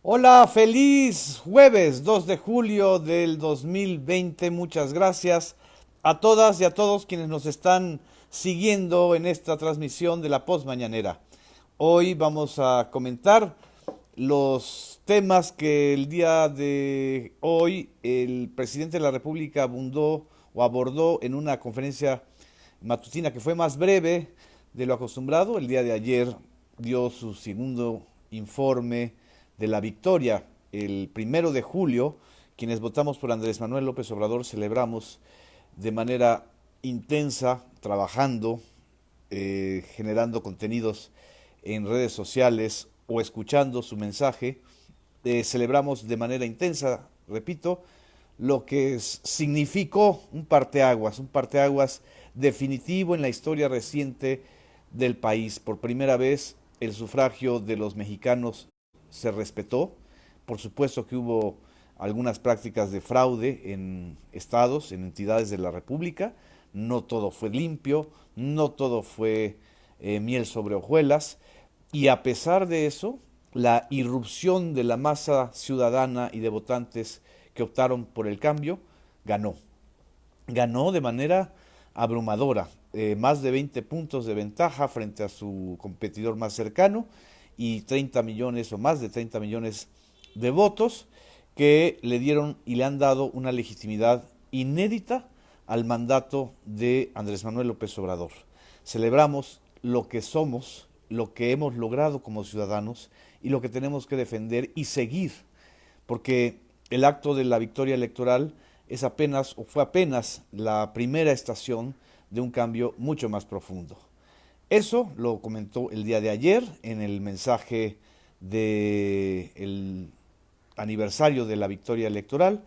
Hola, feliz jueves 2 de julio del 2020. Muchas gracias a todas y a todos quienes nos están siguiendo en esta transmisión de la Postmañanera. Hoy vamos a comentar los temas que el día de hoy el presidente de la República abordó en una conferencia matutina que fue más breve de lo acostumbrado. El día de ayer dio su segundo informe de la victoria. El 1 de julio, quienes votamos por Andrés Manuel López Obrador celebramos de manera intensa, trabajando, generando contenidos en redes sociales o escuchando su mensaje. Celebramos de manera intensa, repito, lo que significó un parteaguas definitivo en la historia reciente del país. Por primera vez el sufragio de los mexicanos se respetó. Por supuesto que hubo algunas prácticas de fraude en estados, en entidades de la República. No todo fue limpio, no todo fue miel sobre hojuelas. Y a pesar de eso, la irrupción de la masa ciudadana y de votantes que optaron por el cambio ganó. Ganó de manera abrumadora, más de 20 puntos de ventaja frente a su competidor más cercano y 30 millones o más de 30 millones de votos que le dieron y le han dado una legitimidad inédita al mandato de Andrés Manuel López Obrador. Celebramos lo que somos, lo que hemos logrado como ciudadanos y lo que tenemos que defender y seguir, porque el acto de la victoria electoral es apenas o fue apenas la primera estación de un cambio mucho más profundo. Eso lo comentó el día de ayer en el mensaje del aniversario de la victoria electoral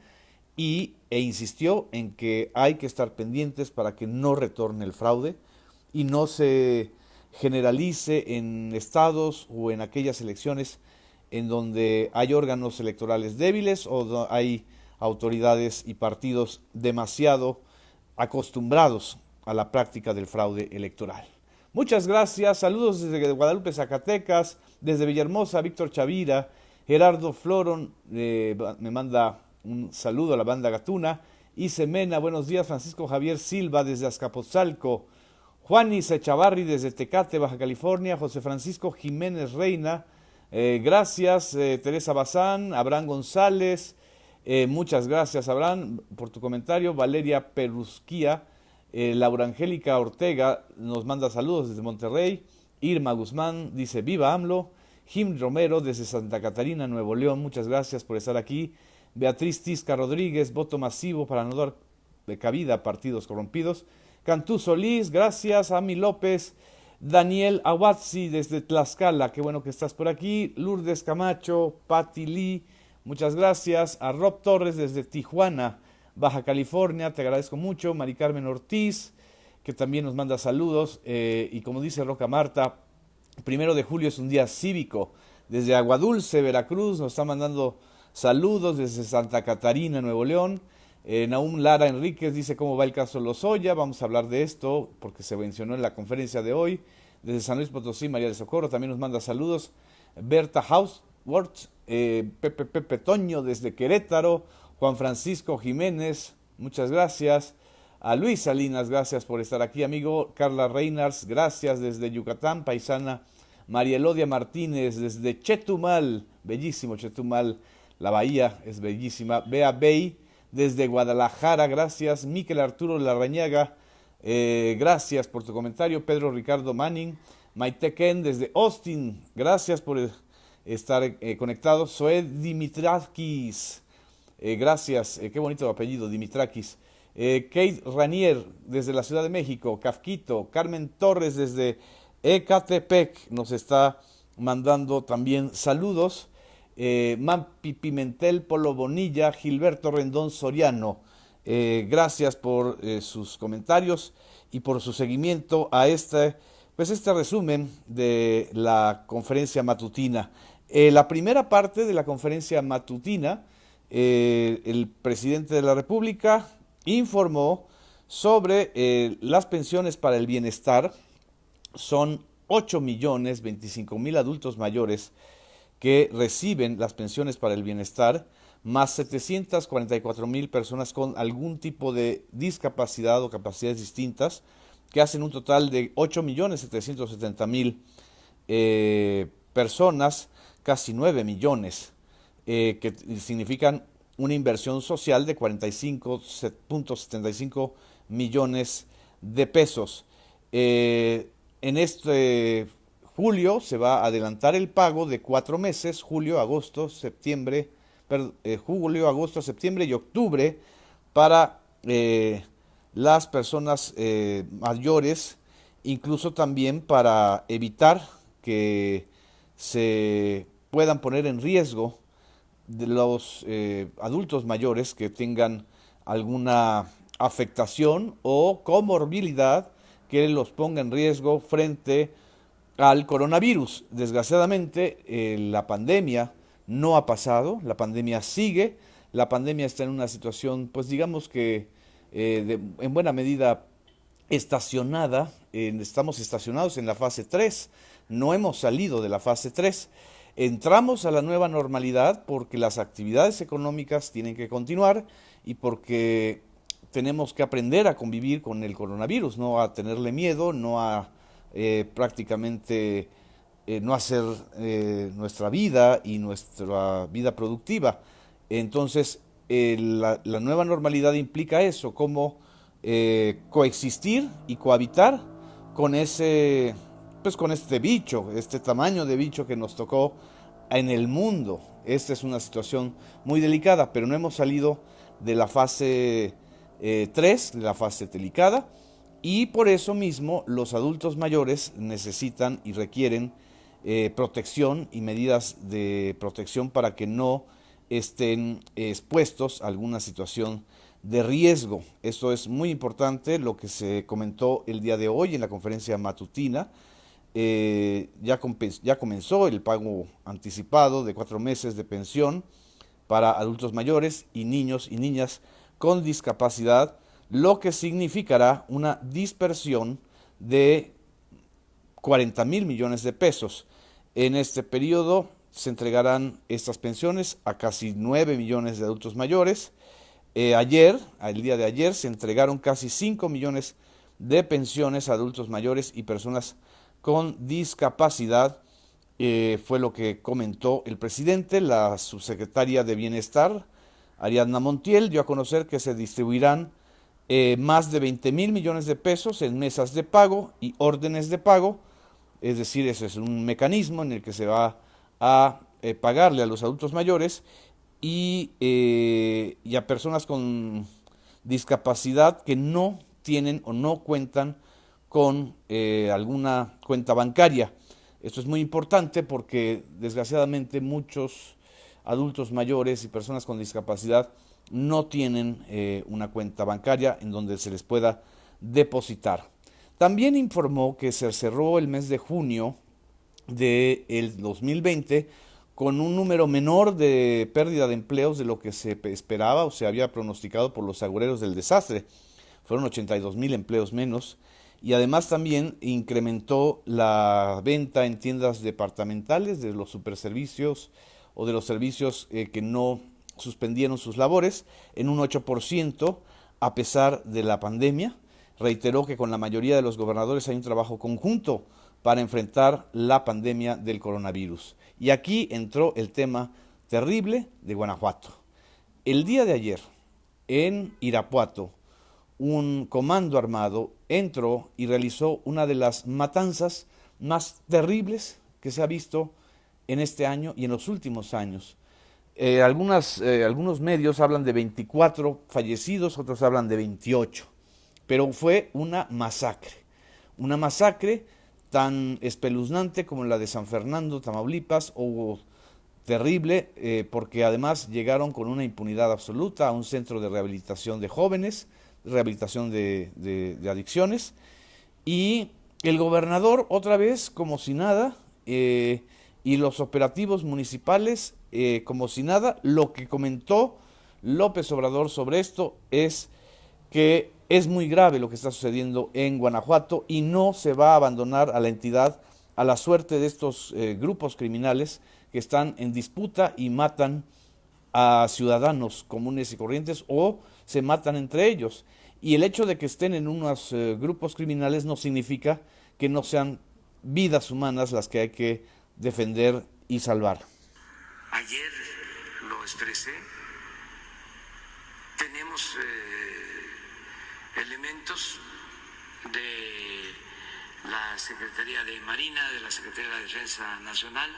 e insistió en que hay que estar pendientes para que no retorne el fraude y no se generalice en estados o en aquellas elecciones en donde hay órganos electorales débiles o hay autoridades y partidos demasiado acostumbrados a la práctica del fraude electoral. Muchas gracias, saludos desde Guadalupe, Zacatecas, desde Villahermosa, Víctor Chavira, Gerardo Floron me manda un saludo a la banda Gatuna, Ice Mena, buenos días, Francisco Javier Silva desde Azcapotzalco, Juanis Echavarri desde Tecate, Baja California, José Francisco Jiménez Reina, gracias, Teresa Bazán, Abraham González, muchas gracias Abraham por tu comentario, Valeria Perusquía, Laura Angélica Ortega nos manda saludos desde Monterrey, Irma Guzmán dice viva AMLO, Jim Romero desde Santa Catarina, Nuevo León, muchas gracias por estar aquí, Beatriz Tisca Rodríguez, voto masivo para no dar cabida a partidos corrompidos, Cantú Solís, gracias, Ami López, Daniel Awatzi desde Tlaxcala, qué bueno que estás por aquí, Lourdes Camacho, Patti Lee, muchas gracias, a Rob Torres desde Tijuana, Baja California, te agradezco mucho, Mari Carmen Ortiz, que también nos manda saludos, y como dice Roca Marta, 1 de julio es un día cívico, desde Aguadulce, Veracruz, nos está mandando saludos desde Santa Catarina, Nuevo León, Nahum Lara Enríquez dice cómo va el caso Lozoya, vamos a hablar de esto porque se mencionó en la conferencia de hoy. Desde San Luis Potosí, María de Socorro también nos manda saludos. Berta Hausworth, Pepe Toño desde Querétaro, Juan Francisco Jiménez, muchas gracias. A Luis Salinas, gracias por estar aquí, amigo. Carla Reinars, gracias desde Yucatán, paisana. María Elodia Martínez desde Chetumal, bellísimo Chetumal, la bahía es bellísima. Bea Bey desde Guadalajara, gracias. Miquel Arturo Larrañaga, gracias por tu comentario. Pedro Ricardo Manning, Maite Ken desde Austin, gracias por estar conectados. Zoe Dimitrakis, gracias, qué bonito apellido, Dimitrakis. Kate Ranier desde la Ciudad de México, Kafquito. Carmen Torres desde Ecatepec nos está mandando también saludos. Mampi Pimentel, Polo Bonilla, Gilberto Rendón Soriano, gracias por sus comentarios y por su seguimiento a este resumen de la conferencia matutina. La primera parte de la conferencia matutina, el presidente de la República informó sobre las pensiones para el bienestar. Son 8.025.000 adultos mayores que reciben las pensiones para el bienestar, más 744,000 personas con algún tipo de discapacidad o capacidades distintas, que hacen un total de 8.770.000 personas, casi 9 millones, que significan una inversión social de 45,75 millones de pesos. En este julio se va a adelantar el pago de 4 meses, julio, agosto, septiembre, julio, agosto, septiembre y octubre, para las personas mayores, incluso también para evitar que se puedan poner en riesgo de los adultos mayores que tengan alguna afectación o comorbilidad que los ponga en riesgo frente al coronavirus. Desgraciadamente, la pandemia no ha pasado, la pandemia sigue, la pandemia está en una situación, pues digamos que en buena medida estacionada, estamos estacionados en la fase 3, no hemos salido de la fase 3. Entramos a la nueva normalidad porque las actividades económicas tienen que continuar y porque tenemos que aprender a convivir con el coronavirus, no a tenerle miedo, no a prácticamente no hacer nuestra vida y nuestra vida productiva. Entonces, la nueva normalidad implica eso, como coexistir y cohabitar con ese, pues con este bicho, este tamaño de bicho que nos tocó en el mundo. Esta es una situación muy delicada, pero no hemos salido de la fase 3, de la fase delicada, y por eso mismo los adultos mayores necesitan y requieren protección y medidas de protección para que no estén expuestos a alguna situación de riesgo. Esto es muy importante, lo que se comentó el día de hoy en la conferencia matutina. Ya comenzó el pago anticipado de 4 meses de pensión para adultos mayores y niños y niñas con discapacidad, lo que significará una dispersión de 40.000 millones de pesos. En este periodo se entregarán estas pensiones a casi 9 millones de adultos mayores. El día de ayer, se entregaron casi 5 millones de pensiones a adultos mayores y personas con discapacidad. Fue lo que comentó el presidente. La subsecretaria de Bienestar, Ariadna Montiel, dio a conocer que se distribuirán más de 20.000 millones de pesos en mesas de pago y órdenes de pago. Es decir, ese es un mecanismo en el que se va a pagarle a los adultos mayores y a personas con discapacidad que no tienen o no cuentan con alguna cuenta bancaria. Esto es muy importante porque desgraciadamente muchos adultos mayores y personas con discapacidad no tienen una cuenta bancaria en donde se les pueda depositar. También informó que se cerró el mes de junio del 2020 con un número menor de pérdida de empleos de lo que se esperaba o se había pronosticado por los agoreros del desastre. Fueron 82.000 empleos menos, y además también incrementó la venta en tiendas departamentales de los superservicios o de los servicios que no suspendieron sus labores en un 8% a pesar de la pandemia. Reiteró que con la mayoría de los gobernadores hay un trabajo conjunto para enfrentar la pandemia del coronavirus. Y aquí entró el tema terrible de Guanajuato. El día de ayer, en Irapuato, un comando armado entró y realizó una de las matanzas más terribles que se ha visto en este año y en los últimos años. Algunos medios hablan de 24 fallecidos, otros hablan de 28, pero fue una masacre tan espeluznante como la de San Fernando, Tamaulipas, o terrible, porque además llegaron con una impunidad absoluta a un centro de rehabilitación de jóvenes, rehabilitación de adicciones, y el gobernador otra vez como si nada, y los operativos municipales como si nada. Lo que comentó López Obrador sobre esto es que es muy grave lo que está sucediendo en Guanajuato y no se va a abandonar a la entidad a la suerte de estos grupos criminales que están en disputa y matan a ciudadanos comunes y corrientes o se matan entre ellos. Y el hecho de que estén en unos grupos criminales no significa que no sean vidas humanas las que hay que defender y salvar. Ayer lo expresé, tenemos elementos de la Secretaría de Marina, de la Secretaría de la Defensa Nacional,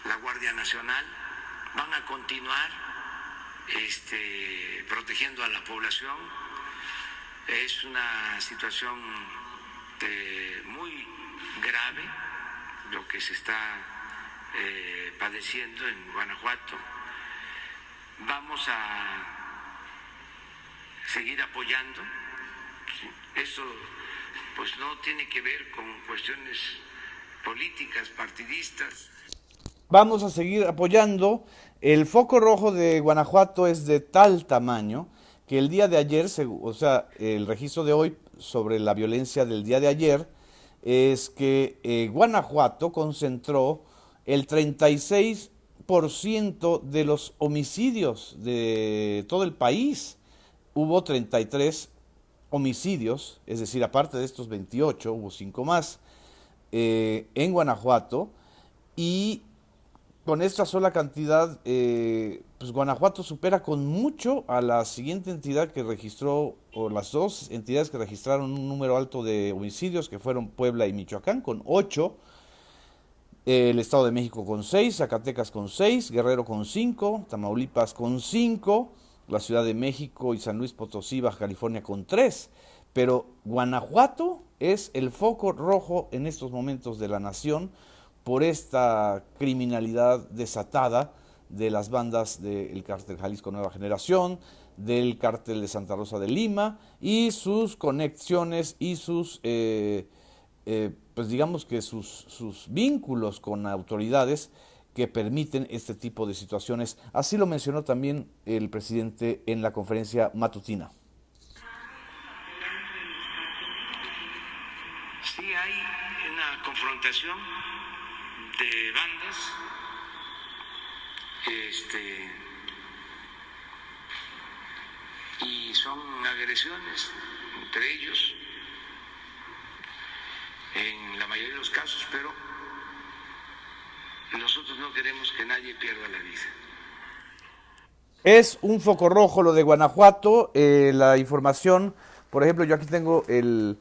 la Guardia Nacional, van a continuar protegiendo a la población. Es una situación muy grave lo que se está padeciendo en Guanajuato. Vamos a seguir apoyando. Eso pues no tiene que ver con cuestiones políticas, partidistas. Vamos a seguir apoyando. El foco rojo de Guanajuato es de tal tamaño que el día de ayer, o sea, el registro de hoy sobre la violencia del día de ayer, es que Guanajuato concentró el 36% de los homicidios de todo el país. Hubo 33 homicidios, es decir, aparte de estos 28, hubo 5 más en Guanajuato, y con esta sola cantidad, pues Guanajuato supera con mucho a la siguiente entidad que registró, o las dos entidades que registraron un número alto de homicidios, que fueron Puebla y Michoacán, con 8, el Estado de México con 6, Zacatecas con 6, Guerrero con 5, Tamaulipas con 5, la Ciudad de México y San Luis Potosí, Baja California con 3. Pero Guanajuato es el foco rojo en estos momentos de la nación por esta criminalidad desatada de las bandas del cártel Jalisco Nueva Generación, del cártel de Santa Rosa de Lima y sus conexiones y sus, pues digamos que sus vínculos con autoridades que permiten este tipo de situaciones. Así lo mencionó también el presidente en la conferencia matutina. Sí hay una confrontación de bandas, y son agresiones entre ellos en la mayoría de los casos, pero nosotros no queremos que nadie pierda la vida. Es un foco rojo lo de Guanajuato. La información, por ejemplo, yo aquí tengo el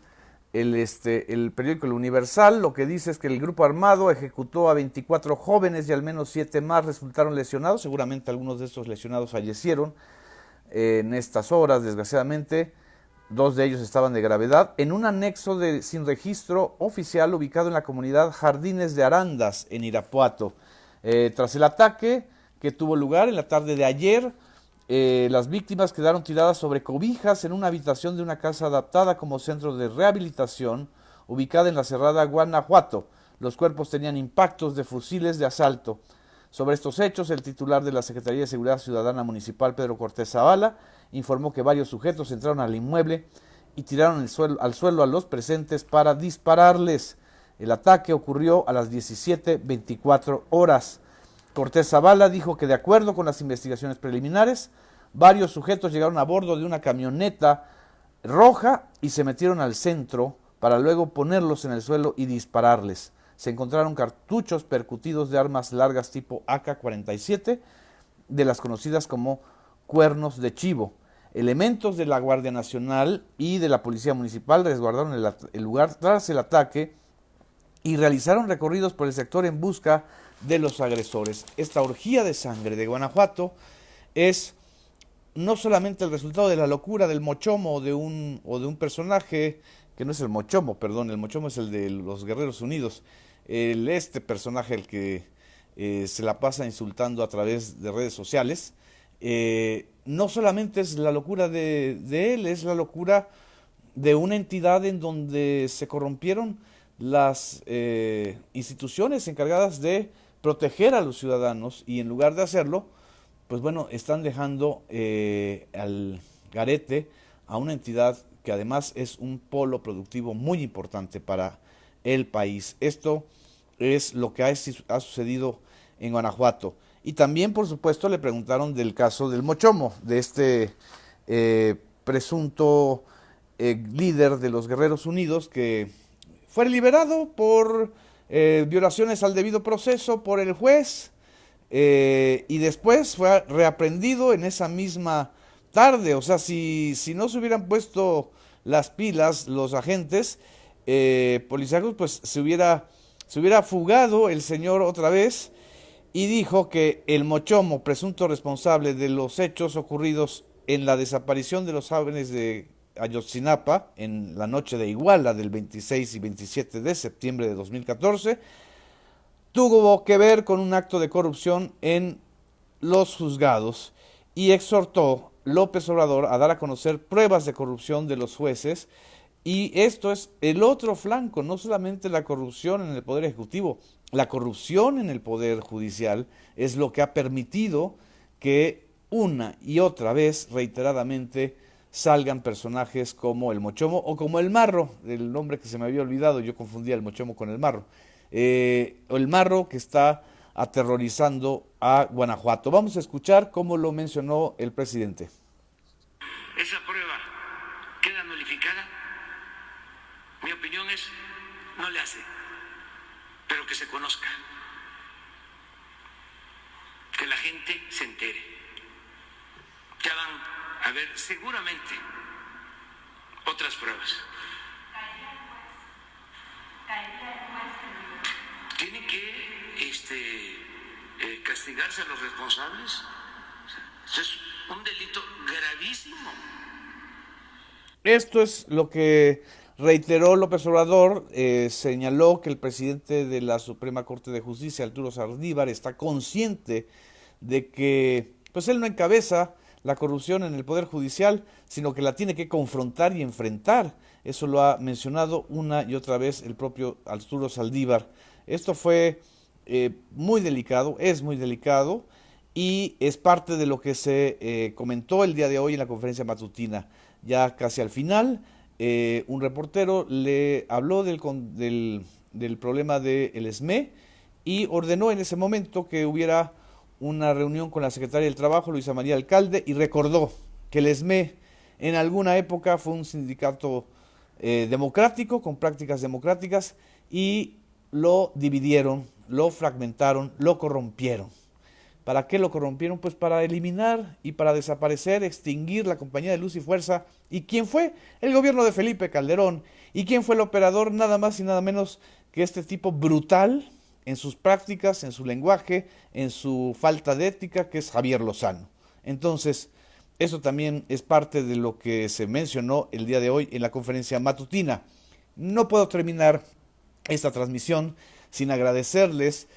periódico El Universal. Lo que dice es que el grupo armado ejecutó a 24 jóvenes y al menos 7 más resultaron lesionados. Seguramente algunos de estos lesionados fallecieron en estas horas, desgraciadamente. 2 de ellos estaban de gravedad en un anexo sin registro oficial ubicado en la comunidad Jardines de Arandas, en Irapuato. Tras el ataque que tuvo lugar en la tarde de ayer, las víctimas quedaron tiradas sobre cobijas en una habitación de una casa adaptada como centro de rehabilitación ubicada en la Cerrada Guanajuato. Los cuerpos tenían impactos de fusiles de asalto. Sobre estos hechos, el titular de la Secretaría de Seguridad Ciudadana Municipal, Pedro Cortés Zavala, informó que varios sujetos entraron al inmueble y tiraron al suelo a los presentes para dispararles. El ataque ocurrió a las 17:24 horas. Cortés Zavala dijo que de acuerdo con las investigaciones preliminares, varios sujetos llegaron a bordo de una camioneta roja y se metieron al centro para luego ponerlos en el suelo y dispararles. Se encontraron cartuchos percutidos de armas largas tipo AK-47, de las conocidas como cuernos de chivo. Elementos de la Guardia Nacional y de la Policía Municipal resguardaron el lugar tras el ataque y realizaron recorridos por el sector en busca de los agresores. Esta orgía de sangre de Guanajuato es no solamente el resultado de la locura del Mochomo o de un personaje que no es el Mochomo, perdón, el Mochomo es el de los Guerreros Unidos, este personaje el que se la pasa insultando a través de redes sociales. No solamente es la locura de él, es la locura de una entidad en donde se corrompieron las instituciones encargadas de proteger a los ciudadanos y en lugar de hacerlo, pues bueno, están dejando al garete a una entidad que además es un polo productivo muy importante para el país. Esto es lo que ha sucedido en Guanajuato. Y también, por supuesto, le preguntaron del caso del Mochomo, de este presunto líder de los Guerreros Unidos que fue liberado por violaciones al debido proceso por el juez y después fue reaprendido en esa misma tarde. O sea, si no se hubieran puesto las pilas los agentes policíacos, pues se hubiera fugado el señor otra vez y dijo que el Mochomo, presunto responsable de los hechos ocurridos en la desaparición de los jóvenes de Ayotzinapa en la noche de Iguala del 26 y 27 de septiembre de 2014, tuvo que ver con un acto de corrupción en los juzgados y exhortó López Obrador a dar a conocer pruebas de corrupción de los jueces. Y esto es el otro flanco, no solamente la corrupción en el Poder Ejecutivo, la corrupción en el Poder Judicial es lo que ha permitido que una y otra vez, reiteradamente, salgan personajes como el Mochomo o como el Marro, el nombre que se me había olvidado, yo confundía el Mochomo con el Marro. El Marro que está aterrorizando a Guanajuato. Vamos a escuchar cómo lo mencionó el presidente. Esa prueba queda nulificada. Mi opinión es, no le hace, pero que se conozca, que la gente se entere. Ya van a haber seguramente otras pruebas. Tienen que castigarse a los responsables. Eso es un delito gravísimo. Esto es lo que reiteró López Obrador, señaló que el presidente de la Suprema Corte de Justicia, Arturo Saldívar, está consciente de que pues él no encabeza la corrupción en el Poder Judicial, sino que la tiene que confrontar y enfrentar. Eso lo ha mencionado una y otra vez el propio Arturo Saldívar. Esto fue muy delicado, es muy delicado y es parte de lo que se comentó el día de hoy en la conferencia matutina. Ya casi al final, un reportero le habló del problema del ESME y ordenó en ese momento que hubiera una reunión con la secretaria del Trabajo, Luisa María Alcalde, y recordó que el ESME en alguna época fue un sindicato democrático, con prácticas democráticas, y lo dividieron, lo fragmentaron, lo corrompieron. ¿Para qué lo corrompieron? Pues para eliminar y para desaparecer, extinguir la Compañía de Luz y Fuerza. ¿Y quién fue? El gobierno de Felipe Calderón. ¿Y quién fue el operador? Nada más y nada menos que este tipo brutal en sus prácticas, en su lenguaje, en su falta de ética, que es Javier Lozano. Entonces, eso también es parte de lo que se mencionó el día de hoy en la conferencia matutina. No puedo terminar esta transmisión sin agradecerles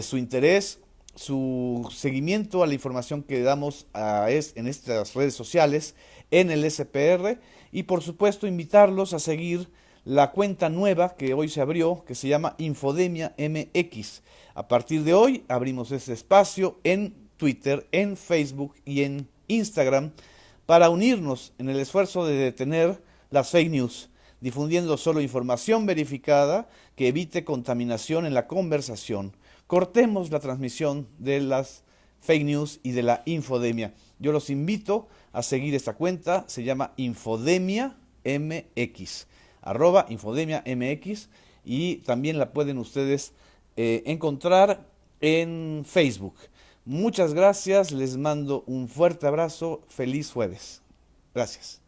su interés, su seguimiento a la información que damos en estas redes sociales, en el SPR, y por supuesto invitarlos a seguir la cuenta nueva que hoy se abrió, que se llama Infodemia MX. A partir de hoy abrimos este espacio en Twitter, en Facebook y en Instagram para unirnos en el esfuerzo de detener las fake news, difundiendo solo información verificada que evite contaminación en la conversación. Cortemos la transmisión de las fake news y de la infodemia. Yo los invito a seguir esta cuenta, se llama Infodemia MX, @Infodemia MX, y también la pueden ustedes encontrar en Facebook. Muchas gracias, les mando un fuerte abrazo, feliz jueves. Gracias.